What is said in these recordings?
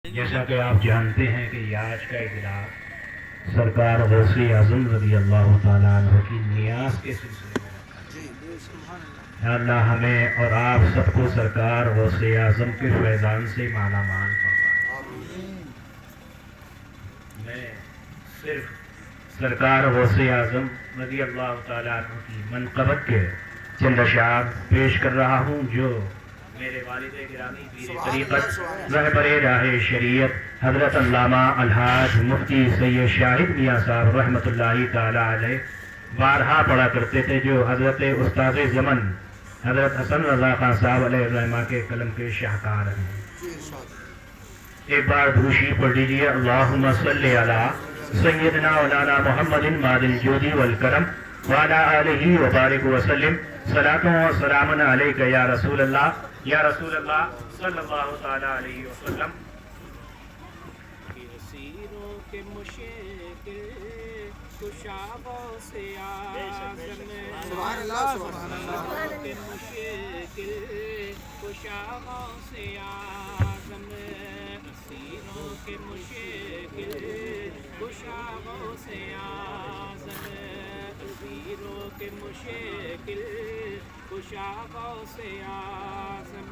جیسا کہ آپ جانتے ہیں کہ یہ آج کا اجلاس سرکار غوث اعظم رضی اللہ تعالیٰ عنہ کی نیاز کے سلسلے میں رکھا ہے۔ یا اللہ ہمیں اور آپ سب کو سرکار غوث اعظم کے فیضان سے مالا مال فرمائے۔ میں صرف سرکار غوث اعظم رضی اللہ تعالیٰ عنہ کی منقبت کے چند اشعار پیش کر رہا ہوں جو میرے والد گرامی پیر طریقت رہبر راہ شریعت حضرت علامہ الحاج مفتی سید شاہد میاں صاحب رحمۃ اللہ تعالی علیہ بارہا پڑھا کرتے تھے، جو حضرت استاد زمن حضرت حسن رضا خان صاحب علیہ الرحمہ کے قلم کے شاہکار ہیں۔ ایک بار دروشی پڑھ لیجیے۔ اللہم صلی علی سیدنا مولانا محمد ماد الجود والکرم وعلی آلہ وبارک وسلم۔ صلاۃ و سلام علیک یا رسول اللہ، یا رسول اللہ صلی اللہ تعالی علیہ وسلم۔ اسیروں کے مشکل کشاغوں سے آزم، سبحان اللہ سبحان اللہ کے مشکل کشاغوں سے آزم، اسیروں کے مشکل کشاغوں سے آزم، اسیروں کے مشکل کشاغوں سے آزم،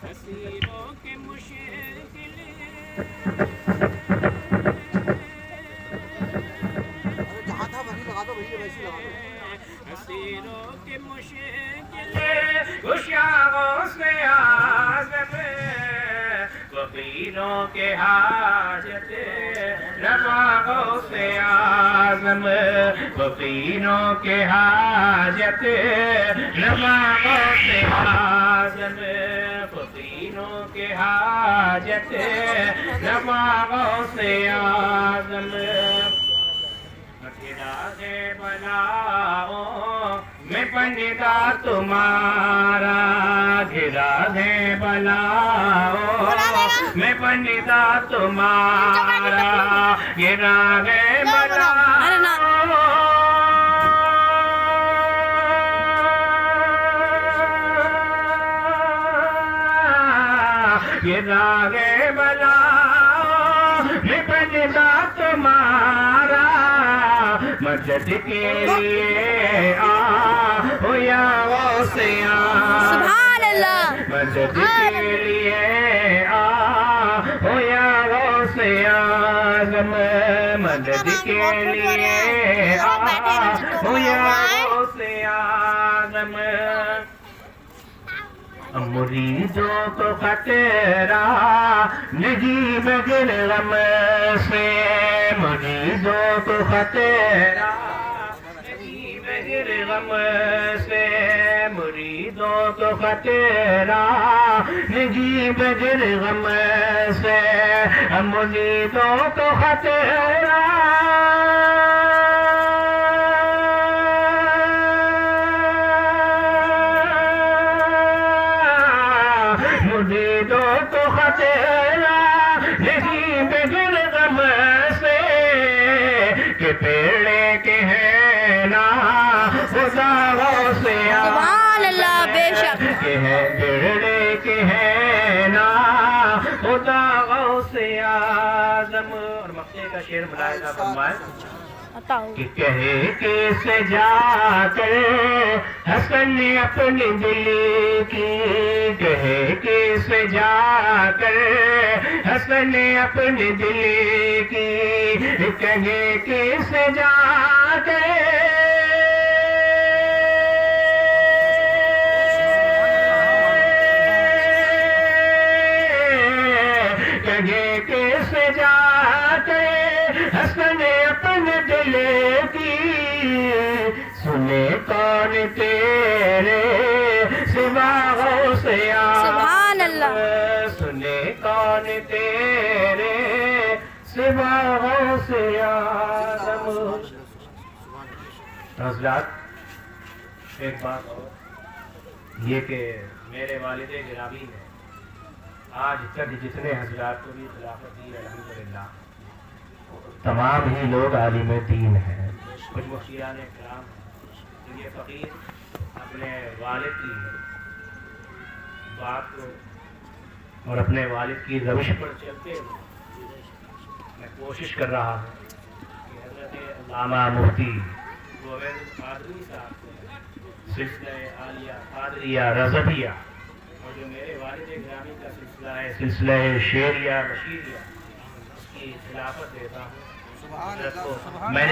اسیروں کے مشکل جہاں تھا وہیں لگا دو، وہیں ویسے لگا دو۔ اسیروں کے مشکل کشاغوں سے آزم، فقیروں کے حاجت رواغوں سے آزم، فقیروں کے حاجت رواغوں سے آزم، فقیروں کے حاجت رواغوں سے آزم۔ گھرا بلاؤں میں بندہ تمہارا، گھرا ہے بلاؤں میں بندہ تمہارا، گھرا ہے بلاؤں گھرا ہے بلاؤں میں بندہ تمہارا، مدد کے لیے آ یا غوث اعظم، سبحان اللہ، مدد کے لیے آ یا غوث اعظم، مدد کے لیے آ یا غوث اعظم۔ مریدوں کو خطرہ نہیں مگر غم سے، مریدوں کو خطرہ نہیں مگر غم سے، مریدوں کو خطرہ نہیں مگر غم سے، مریدوں کو خطرہ مریدوں کو خطرہ نہیں بغیر غم سے، کہ پیڑے کے ہیں نا خدا غوث اعظم، سبحان اللہ، بے شک کہ ہے پیڑے کے ہیں نا خدا غوث اعظم۔ اور مقطع کا شعر ملاحظہ فرمائے کہ کہے کس جا کر حسن اپنی دل کی، کہے کس جا کر حسن اپنی دل کی، کہے کس جا کر کہے کس جا کر حسن اپنے دل کی، سنے کون تیرے سوا غوث اعظم، سبحان اللہ، سنے کون تیرے سوا غوث اعظم۔ حضرات ایک بات اور یہ کہ میرے والد گرامی نے آج تک جتنے حضرات کو بھی خلافت دی الحمدللہ تمام ہی لوگ عالم دین ہیں، کچھ مفتیان کرام ہیں۔ یہ فقیر اپنے والد کی بات کو اور اپنے والد کی روش پر چلتے ہوئے میں کوشش کر رہا ہوں کہ حضرت علامہ مفتی گووند قادری صاحب کو سلسلہ عالیہ قادریہ رضویہ اور جو میرے والد گرامی کا سلسلہ ہے سلسلہ شعریہ بشیریہ اس کی خلافت دیتا ہوں. حضرت کو میں نے